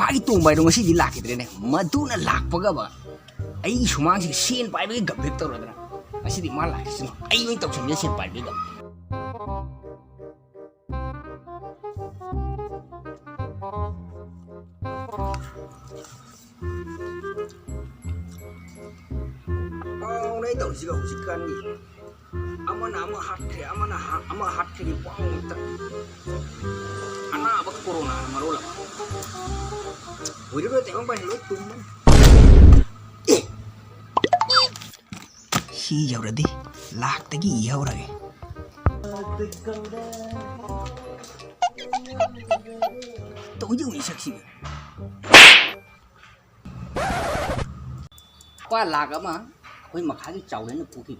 मागी तोंबाई दो ngasi di lakidrene maduna lakpaga ba ai sumang si sen pai ba gabek tawradra ngasi di ma lakisino ai oi tawsam je sen pai ba oh nei tawsiga husikan ni ama hatkre ama hatkre ni pang ta ana abak corona marola udah tengok pan lo tumban si yauradi lak tagi yaurage to ju ni saksi pa lak ama koi makha gi chawle na puki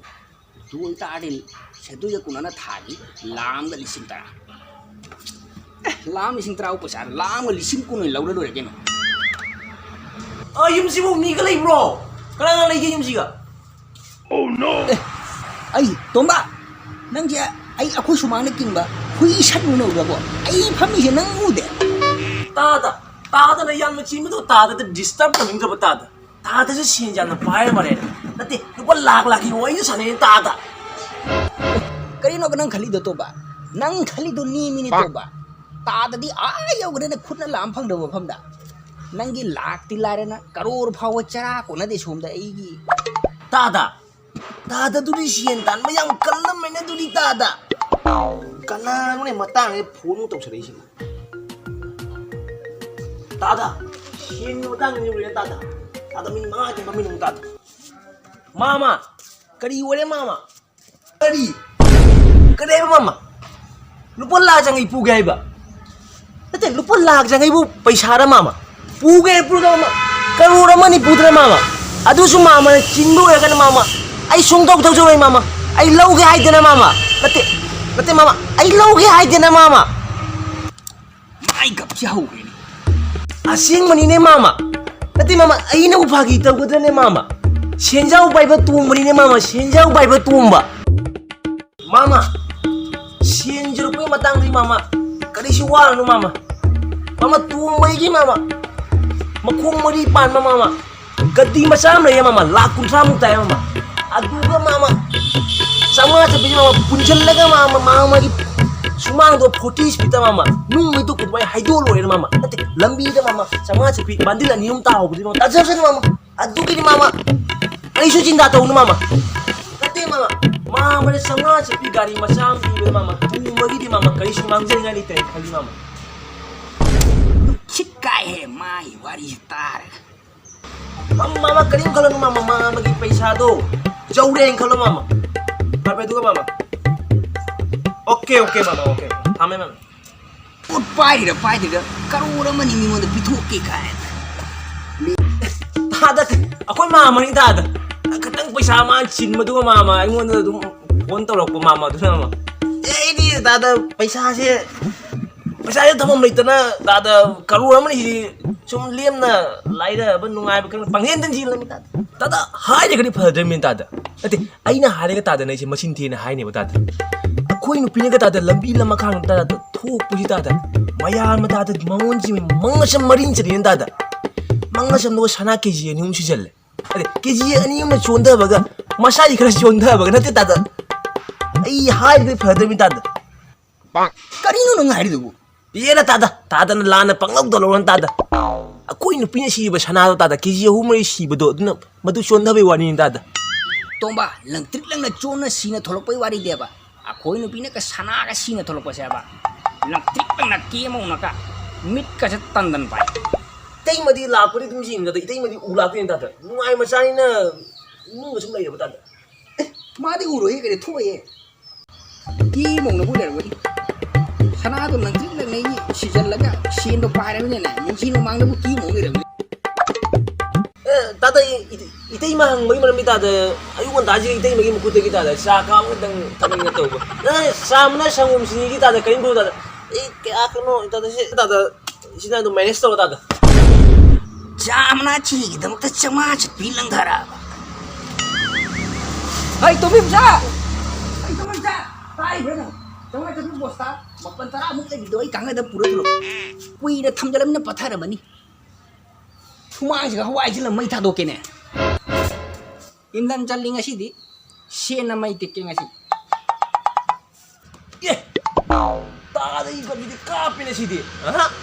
duoi ta de sedu ya kunana thagi lam ga lising tara lam lising tara upasar lam ga lising kunoi laura do rege na yum si mo mi ka lai bro kala nga lai yum si ka oh no ai tomba nang ja ai akoi sumang na king ba hui shat mu no ba bo ai phami je nang u de ta na yan ma chi mo ta da disturb ka ming ka ta da se sin jan na pai ma re nate lupa lak ki oi ni sane ta kari no nang khali do to ba nang khali do ni minute to ba ta da di ai yaw gre na khutna lam phang do pham da nangi lak ti lare na karor phaw chara ko na de som da ai gi ta du ni sien tan ma yang kallam me na du ni ta kana no ne matang e phone to sare si ta sien no tang ni re ta min ma ke ma min ta mama kari wale mama kari mama lupa la jang ipu gai ba nate lupa la jang ipu paisa ra mama pu gai pu da mama karura mani putra mama adu su mama chindu ya kan mama ai sung tok tok joi mama ai lau ge hai dena mama nate mama ai lau ge hai dena mama mai gap chau ge ni asing mani ne mama nate mama ai na upagi ta gudra ne mama senjau bai ba tum mani ne mama senjau bai ba tum ba mama senjau pe matang ri mama kari si wa no mama tum bai gi mama makung mari pan mama gadi masam ya mama lakun samu tay mama aduga mama sama sabi mama punjal laga mama gi sumang do 40 spita mama nung itu kudwai haidol lo mama nate lambi da mama sama sabi bandila nium tahu budi mama tajam sa mama aduga ni mama ai su cinta tahu no mama nate mama ne sama sabi gari masam di mama magi di mama kali sumang jeng ngani tay kali mama chikai he mai wari tar mama karim kalau mama gi paisa do jauh kalau mama apa itu mama oke mama oke hame mama put pai da karura mani mi mo da pitho ke kai tada aku mama ni tada katang paisa ma chin madu mama ai mo da dum phone to rok mama du mama ini tada paisa se thamam leitana tada karura mani sum liam na laida ban nungai ba kan panghen tan ji lami tada hai de kani phadre min tada ate aina hare ga tada nei se machine thi na hai ne ba tada akoi nu pine ga tada lambi lama khang tada thok puji tada maya ma tada mangon ji mangasam marin chri tada mangasam no sana keji ani um si jalle ate keji ani um chonda ba ga masai khara chonda ba ga nate tada ai hai ga phadre min tada kari no ngai du Iya tada na lana panglaw dalawan tada. Ako inupin si ba sanado tada kiji humay si ba do na madu chonda ba wani tada. Tomba lang trik lang na chona sina tholok pa wari de ba. Ako inupin ka sana ka sina tholok pa siya ba. Lang trik lang na kemo na ka mit ka sa tandan pa. Tay madi lapuri tum sin tada tay madi ulapin tada. Nungay masani na nung sum lay ba tada. Madi uro he kare thoye. Ki mong na bu der wani. Sana tu nanti lagi ni season lagi scene tu pahari ni na, yang scene mang tu ki mau ni ramai. Tata itu imang bagi malam kita ada, ayu kan taji itu bagi mukut kita ada, sakam dan tangan kita tu. Nah, samna sangum sini kita ada kain bulu ada. Kaya no tata sini ada manage tu tata. Jamna cik, kita mukta cuma bilang dhara. Hai, tu bisa. Hai, tu bisa. Hai, berapa? Jangan jadi bos tak, makan tara mukti gitu, ay kanga dah pura dulu. Kui dah tham jalan mana patah ramai ni. ꯁꯨꯃꯥꯡꯁꯤꯒ ꯍꯋꯥꯏꯁꯤꯅ ꯃꯩ ꯊꯥꯗꯣꯛꯀꯦꯅꯦ ꯏꯟꯗꯟ ꯆꯜꯂꯤ ꯉꯁꯤꯗꯤ ꯁꯦꯟꯅ ꯃꯩ ꯇꯤꯛꯀꯦ ꯉꯁꯤ ꯑꯦ ꯇꯥꯗꯒꯤ ꯀꯔꯤꯗꯤ ꯀꯥꯞꯄꯦꯅꯦ ꯁꯤꯗꯤ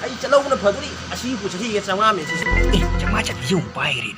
ꯑꯩ ꯆꯠꯍꯧꯕꯅ ꯐꯗꯣꯔꯤ ꯑꯁꯤ ꯄꯨꯁꯤꯒꯦ 500 ꯃꯦꯟꯁꯤꯁꯨ ꯆꯥꯝꯃꯉꯥ ꯆꯠꯄꯤꯁꯤ ꯑꯃꯨꯛ ꯄꯥꯏꯈ꯭ꯔꯦ